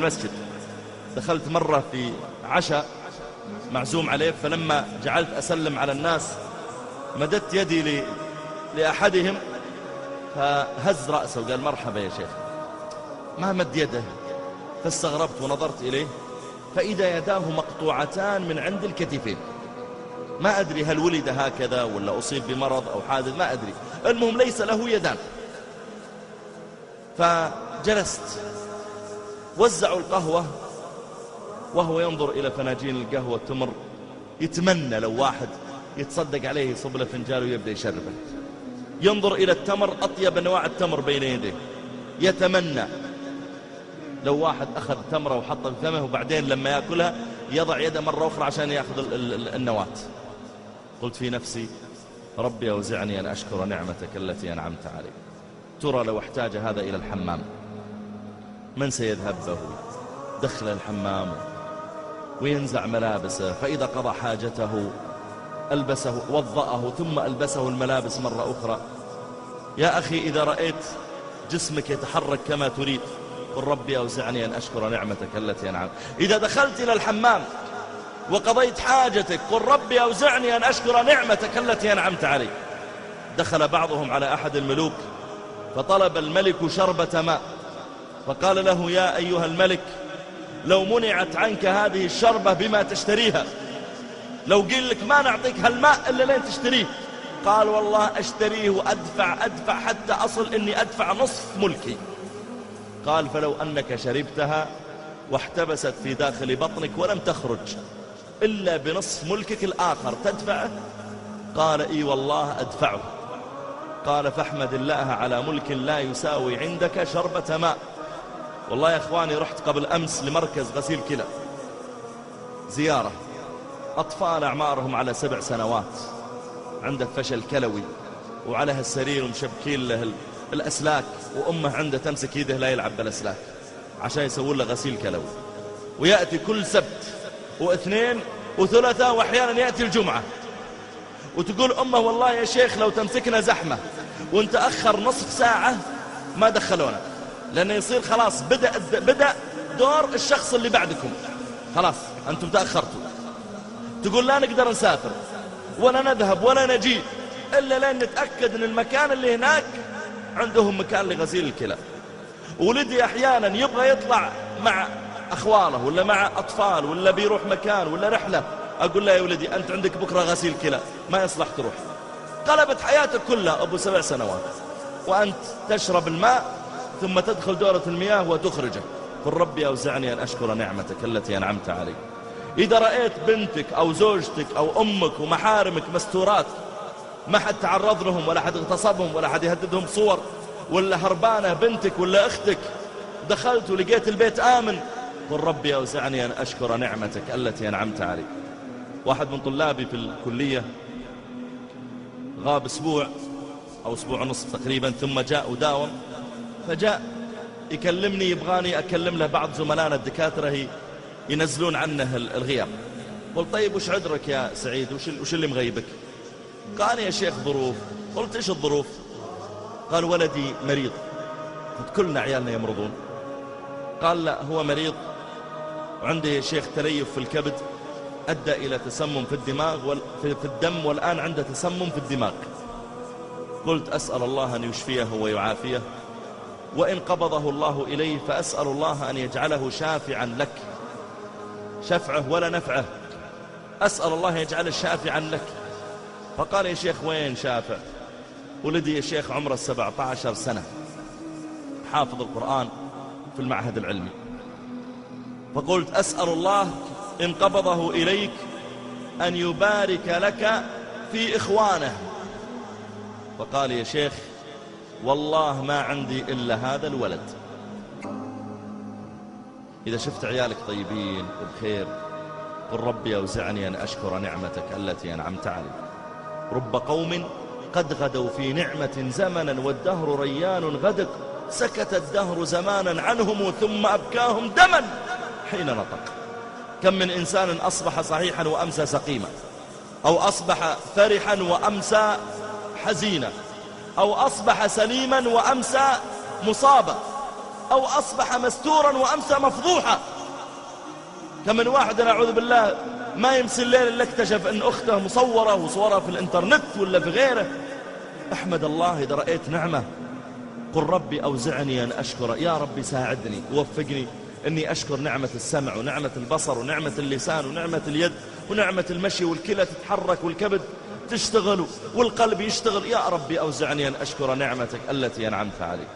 المسجد. دخلت مرة في عشاء معزوم عليه، فلما جعلت أسلم على الناس مددت يدي لأحدهم فهز رأسه وقال مرحبا يا شيخ، ما مد يده، فاستغربت ونظرت إليه فإذا يداه مقطوعتان من عند الكتفين. ما أدري هل ولد هكذا ولا أصيب بمرض أو حادث، ما أدري، المهم ليس له يدان. فجلست، وزعوا القهوة وهو ينظر إلى فناجين القهوة تمر، يتمنى لو واحد يتصدق عليه يصب له فنجان ويبدأ يشربه. ينظر إلى التمر، أطيب أنواع التمر بين يديه، يتمنى لو واحد أخذ تمرة وحطها في فمه وبعدين لما يأكلها يضع يده مرة أخرى عشان يأخذ النواة. قلت في نفسي ربي أوزعني أن أشكر نعمتك التي أنعمت علي. ترى لو احتاج هذا إلى الحمام من سيذهب به؟ دخل الحمام وينزع ملابسه، فإذا قضى حاجته ألبسه، وضأه ثم ألبسه الملابس مرة أخرى. يا أخي إذا رأيت جسمك يتحرك كما تريد قل ربي أوزعني أن أشكر نعمتك التي أنعمت. إذا دخلت إلى الحمام وقضيت حاجتك قل ربي أوزعني أن أشكر نعمتك التي أنعمت علي. دخل بعضهم على أحد الملوك فطلب الملك شربة ماء، فقال له يا أيها الملك لو منعت عنك هذه الشربة بما تشتريها، لو قيل لك ما نعطيك هالماء إلا لين تشتريه، قال والله أشتريه وأدفع حتى أصل إني أدفع نصف ملكي. قال فلو أنك شربتها واحتبست في داخل بطنك ولم تخرج إلا بنصف ملكك الآخر تدفعه؟ قال إي والله أدفعه. قال فاحمد الله على ملك لا يساوي عندك شربة ماء. والله يا أخواني رحت قبل أمس لمركز غسيل كلى زيارة، أطفال أعمارهم على 7 سنوات عنده فشل كلوي وعلى هالسرير ومشبكين له الأسلاك، وأمه عنده تمسك يده لا يلعب بالأسلاك عشان يسوون له غسيل كلوي، ويأتي كل سبت واثنين وثلاثة وأحيانا يأتي الجمعة، وتقول أمه والله يا شيخ لو تمسكنا زحمة وانت أخر نصف ساعة ما دخلونا، لأنه يصير خلاص بدأ دور الشخص اللي بعدكم، خلاص أنتم تأخرتوا. تقول لا نقدر نسافر ولا نذهب ولا نجي إلا لأن نتأكد أن المكان اللي هناك عندهم مكان لغسيل الكلى. ولدي أحيانا يبغى يطلع مع أخواله ولا مع أطفال ولا بيروح مكان ولا رحلة، أقول له يا ولدي أنت عندك بكرة غسيل كلى ما يصلح تروح. قلبت حياتك كلها أبو 7 سنوات وأنت تشرب الماء ثم تدخل دورة المياه وتخرجه. قل ربي أوزعني أن أشكر نعمتك التي أنعمت علي. إذا رأيت بنتك أو زوجتك أو أمك ومحارمك مستورات ما حد تعرض لهم ولا حد اغتصبهم ولا حد يهددهم صور، ولا هربانة بنتك ولا أختك، دخلت ولقيت البيت آمن، قل ربي أوزعني أن أشكر نعمتك التي أنعمت علي. واحد من طلابي في الكلية غاب أسبوع أو أسبوع ونصف تقريبا، ثم جاء وداوم، فجاء يكلمني يبغاني أكلم له بعض زملائنا الدكاترة ينزلون عنه الغياب. قلت طيب وش عذرك يا سعيد، وش اللي مغيبك؟ قال يا شيخ ظروف. قلت ايش الظروف؟ قال ولدي مريض. قلت كلنا عيالنا يمرضون. قال لا هو مريض وعنده يا شيخ تليف في الكبد أدى إلى تسمم في الدماغ في الدم، والآن عنده تسمم في الدماغ. قلت أسأل الله أن يشفيه ويعافيه، وإن قبضه الله إليه فأسأل الله أن يجعله شافعا لك، شفعه ولا نفعه، أسأل الله يجعله شافعا لك. فقال يا شيخ وين شافع؟ ولدي يا شيخ عمره 17 سنة حافظ القرآن في المعهد العلمي. فقلت أسأل الله إن قبضه إليك أن يبارك لك في إخوانه. فقال يا شيخ والله ما عندي إلا هذا الولد. إذا شفت عيالك طيبين وبخير قل ربي أوزعني أن أشكر نعمتك التي أنعمت علي. رب قوم قد غدوا في نعمة زمنا والدهر ريان غدق، سكت الدهر زمانا عنهم ثم أبكاهم دما حين نطق. كم من إنسان أصبح صحيحا وأمسى سقيما، أو أصبح فرحا وأمسى حزينا، أو أصبح سليما وأمسى مصابا. أو أصبح مستورا وأمسى مفضوحا. كم من واحد نعوذ بالله ما يمسي الليل إلا اكتشف أن أخته مصورة وصورها في الإنترنت ولا في غيره. أحمد الله إذا رأيت نعمة، قل ربي أوزعني أن أشكر. يا ربي ساعدني ووفقني أني أشكر نعمة السمع ونعمة البصر ونعمة اللسان ونعمة اليد ونعمة المشي، والكلى تتحرك والكبد تشتغل والقلب يشتغل. يا ربي أوزعني أن أشكر نعمتك التي أنعمت علي.